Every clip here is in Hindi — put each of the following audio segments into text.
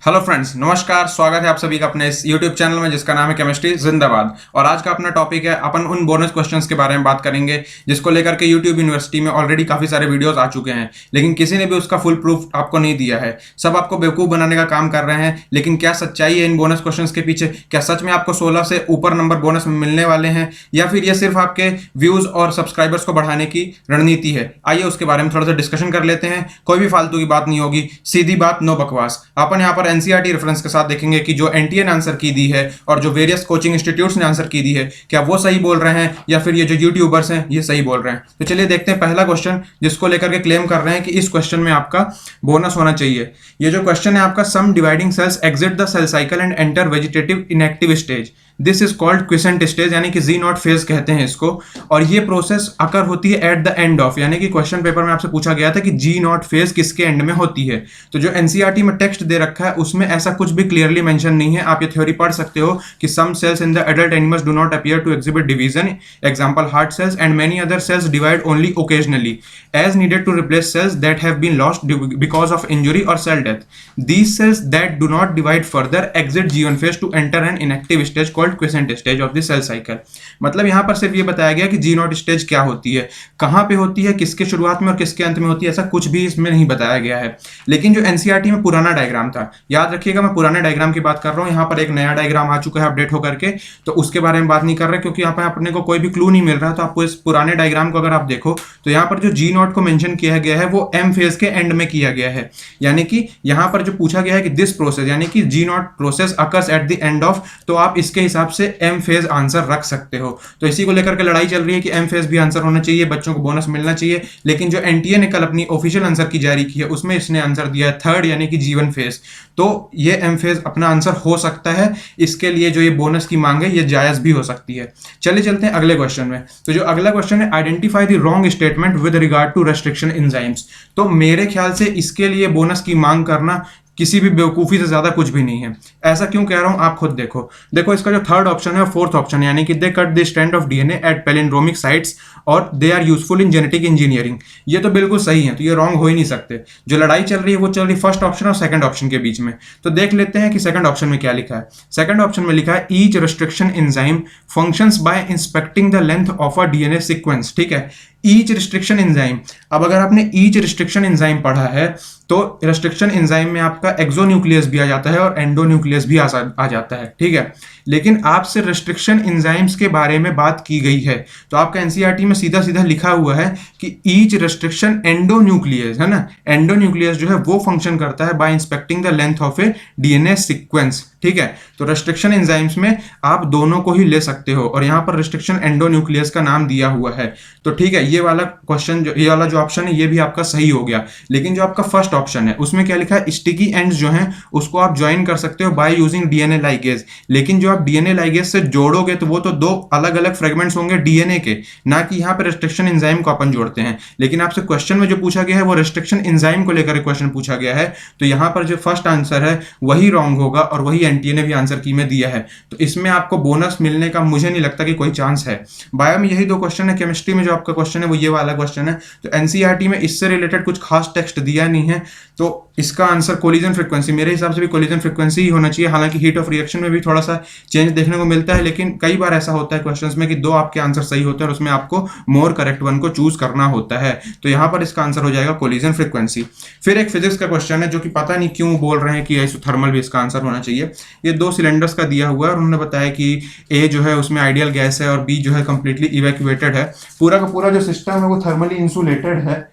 हेलो फ्रेंड्स, नमस्कार। स्वागत है आप सभी का अपने इस यूट्यूब चैनल में जिसका नाम है केमिस्ट्री जिंदाबाद। और आज का अपना टॉपिक है, अपन उन बोनस क्वेश्चंस के बारे में बात करेंगे जिसको लेकर के यूट्यूब यूनिवर्सिटी में ऑलरेडी काफी सारे वीडियोस आ चुके हैं, लेकिन किसी ने भी उसका फुल प्रूफ आपको नहीं दिया है। सब आपको बेवकूफ बनाने का काम कर रहे हैं। लेकिन क्या सच्चाई है इन बोनस क्वेश्चंस के पीछे? क्या सच में आपको 16 से ऊपर नंबर बोनस में मिलने वाले हैं, या फिर ये सिर्फ आपके व्यूज और सब्सक्राइबर्स को बढ़ाने की रणनीति है? आइए उसके बारे में थोड़ा सा डिस्कशन कर लेते हैं। कोई भी फालतू की बात नहीं होगी, सीधी बात, नो बकवास। अपन यहाँ पर एनसीईआरटी रेफरेंस के साथ देखेंगे कि जो एनटीए ने आंसर की दी है और जो वेरियस कोचिंग इंस्टीट्यूट्स ने आंसर की दी है, क्या वो सही बोल रहे हैं या फिर ये जो यूट्यूबर्स हैं ये सही बोल रहे हैं। तो चलिए देखते हैं पहला क्वेश्चन जिसको लेकर के क्लेम कर रहे हैं कि इस क्वेश्चन में आपका बोनस होना चाहिए। ये जो क्वेश्चन है आपका, some dividing cells exit the cell cycle and enter vegetative inactive stage, this is called quiescent stage, यानी कि जी नॉट फेज कहते हैं इसको। और ये प्रोसेस अकर होती है एट द एंड ऑफ, यानी कि क्वेश्चन पेपर में आपसे पूछा गया था कि जी नॉट फेज किसके एंड में होती है। तो जो एनसीईआरटी में टेक्स्ट दे रखा है उसमें ऐसा कुछ भी क्लियरली मेंशन नहीं है। आप ये थ्योरी पढ़ सकते हो कि some cells in the adult animals do not appear to exhibit division, example heart cells, and many other cells divide only occasionally as needed to replace cells that have been lost because of injury और cell death. These cells that do not divide further exit G1 phase to enter an inactive stage called quiescent stage of the cell cycle. मतलब यहां पर सिर्फ ये बताया गया कि जी नॉट स्टेज क्या होती है, कहां पे होती है, किसके शुरुआत में और किसके अंत में होती है, ऐसा कुछ भी इसमें नहीं बताया गया है। लेकिन जो एनसीईआरटी में पुराना डायग्राम था, याद रखिएगा मैं पुराने डायग्राम की बात कर रहा हूं। यहां पर एक नया डायग्राम आ चुका है अपडेट होकर के, तो उसके बारे में बात नहीं कर रहे क्योंकि यहाँ पर अपने को कोई भी क्लू नहीं मिल रहा। तो आपको इस पुराने डायग्राम को अगर आप देखो तो यहाँ पर जो जी नॉट को मेंशन किया गया है वो एम फेज के एंड में किया गया है। यानी कि यहाँ पर जो पूछा गया है कि दिस प्रोसेस, यानी कि G not process occurs at the end of, तो आप इसके हिसाब से एम फेज आंसर रख सकते हो। तो इसी को लेकर के लड़ाई चल रही है कि एम फेज भी आंसर होना चाहिए, बच्चों को बोनस मिलना चाहिए। लेकिन जो एनटीए ने कल अपनी ऑफिशियल आंसर की जारी की है उसमें इसने आंसर दिया है थर्ड, यानी कि G1 फेज। तो ये एम फेज अपना आंसर हो सकता है। इसके लिए जो ये बोनस की मांग है ये जायज भी हो सकती है। चलिए चलते हैं अगले क्वेश्चन में। तो जो अगला क्वेश्चन है, identify the wrong statement with regard to restriction enzymes. तो मेरे ख्याल से इसके लिए बोनस की मांग करना किसी भी बेवकूफी से ज्यादा कुछ भी नहीं है। ऐसा क्यों कह रहा हूं आप खुद देखो इसका जो थर्ड ऑप्शन है और फोर्थ ऑप्शन, यानी कि they cut the strand of DNA at palindromic sites और they are useful in genetic engineering, ये तो बिल्कुल सही है। तो ये रॉन्ग हो ही नहीं सकते। जो लड़ाई चल रही है वो चल रही फर्स्ट ऑप्शन और सेकंड ऑप्शन के बीच में। तो देख लेते हैं कि सेकंड ऑप्शन में क्या लिखा है। सेकंड ऑप्शन में लिखा है each restriction enzyme functions by inspecting the length of a DNA sequence. ठीक है, ईच रिस्ट्रिक्शन एंजाइम। अब अगर आपने ईच रिस्ट्रिक्शन एंजाइम पढ़ा है तो रिस्ट्रिक्शन एंजाइम में आपका एक्सोन्यूक्लियस भी आ जाता है और एंडोन्यूक्लियस भी आ जाता है। ठीक है, लेकिन आपसे रिस्ट्रिक्शन एंजाइम्स के बारे में बात की गई है। तो आपका एनसीईआरटी में सीधा सीधा लिखा हुआ है कि ईच रिस्ट्रिक्शन एंडोन्यूक्लियस, है ना, एंडोन्यूक्लियस जो है वो फंक्शन करता है by inspecting the length of a DNA sequence. ठीक है, तो रिस्ट्रिक्शन एंजाइम्स में आप दोनों को ही ले सकते हो और यहां पर रिस्ट्रिक्शन एंडोन्यूक्लियस का नाम दिया हुआ है। तो ठीक है, ये वाला क्वेश्चन, ये वाला जो ऑप्शन है ये भी आपका सही हो गया। लेकिन जो आपका फर्स्ट ऑप्शन है उसमें क्या लिखा है, स्टिकी एंड्स जो हैं उसको आप ज्वाइन कर सकते हो बाय यूजिंग डीएनए लाइगेज। लेकिन जो आप डीएनए लाइगेज से जोड़ोगे तो वो तो दो अलग अलग फ्रेगमेंट्स होंगे डीएनए के, ना कि यहाँ पे रिस्ट्रिक्शन एंजाइम को अपन जोड़ते हैं। लेकिन आपसे क्वेश्चन में जो पूछा गया है वो रिस्ट्रिक्शन एंजाइम को लेकर क्वेश्चन पूछा गया है। तो यहाँ पर जो फर्स्ट आंसर है वही रॉन्ग होगा और वही एनटीए ने भी आंसर की में दिया है। तो इसमें आपको बोनस मिलने का मुझे नहीं लगता कि कोई चांस है। बायो में यही दो क्वेश्चन है, केमिस्ट्री में जो आपका क्वेश्चन है वो ये वाला क्वेश्चन है। तो एनसीईआरटी में इससे रिलेटेड कुछ खास टेक्स्ट दिया नहीं है। तो इसका आंसर कोलिजन फ्रीक्वेंसी, मेरे हिसाब से भी कोलिजन फ्रीक्वेंसी ही होना चाहिए। हालांकि हीट ऑफ रिएक्शन में भी थोड़ा सा चेंज देखने को मिलता है, लेकिन कई बार ऐसा होता है क्वेश्चंस में कि दो आपके आंसर सही होते हैं और उसमें आपको मोर करेक्ट वन को चूज करना होता है। तो यहां पर इसका आंसर हो जाएगा कोलिजन फ्रीक्वेंसी। फिर एक फिजिक्स का क्वेश्चन है जो कि पता नहीं क्यों बोल रहे हैं कि आइसोथर्मल भी इसका आंसर होना चाहिए। ये दो सिलेंडर्स का दिया हुआ है और उन्होंने बताया कि ए जो है उसमें आइडियल गैस है और बी जो है कंप्लीटली इवैक्यूएटेड है। पूरा का पूरा जो सिस्टम है वो थर्मली इंसुलेटेड है।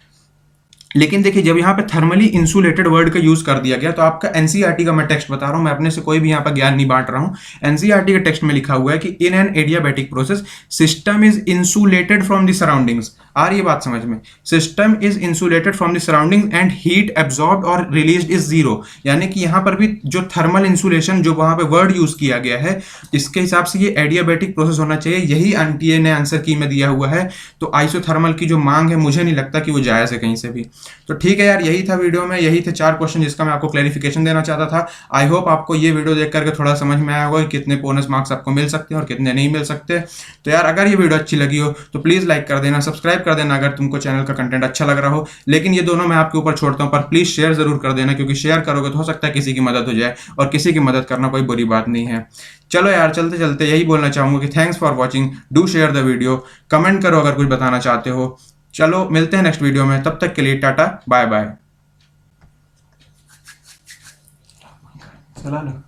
लेकिन देखिए, जब यहाँ पे थर्मली इंसुलेटेड वर्ड का यूज कर दिया गया तो आपका एनसीईआरटी का मैं टेक्स्ट बता रहा हूं, मैं अपने से कोई भी यहाँ पर ज्ञान नहीं बांट रहा हूं। एनसीईआरटी के टेक्स्ट में लिखा हुआ है कि in an adiabatic process system is insulated from the surroundings. आ रही है बात समझ में? System is insulated from the surrounding and heat absorbed और रिलीज्ड इज जीरो। यानी कि यहाँ पर भी जो थर्मल इंसुलेशन जो वहां पे वर्ड यूज किया गया है, इसके हिसाब से ये एडियाबैटिक प्रोसेस होना चाहिए। यही एनटीए ने आंसर की में दिया हुआ है। तो आइसोथर्मल की जो मांग है मुझे नहीं लगता कि वो जायज है कहीं से भी। तो ठीक है यार, यही था वीडियो में, यही थे 4 क्वेश्चन जिसका मैं आपको क्लैरिफिकेशन देना चाहता था। आई होप आपको ये वीडियो देख करके थोड़ा समझ में आया होगा कि कितने बोनस मार्क्स आपको मिल सकते हैं और कितने नहीं मिल सकते। तो यार अगर ये वीडियो अच्छी लगी हो तो प्लीज लाइक कर देना, सब्सक्राइब कर देना अगर तुमको चैनल का कंटेंट अच्छा लग रहा हो। लेकिन ये दोनों मैं आपके ऊपर छोड़ता हूँ, पर प्लीज शेयर जरूर कर देना, क्योंकि शेयर करोगे तो हो सकता है किसी की मदद हो जाए, और किसी की मदद करना कोई बुरी बात नहीं है। चलो यार, चलते चलते यही बोलना चाहूंगा कि thanks for watching, do share the video, comment करो अगर कुछ बताना चाहते हो। चलो मिलते हैं नेक्स्ट वीडियो में, तब तक के लिए टाटा बाय बाय। चला लो।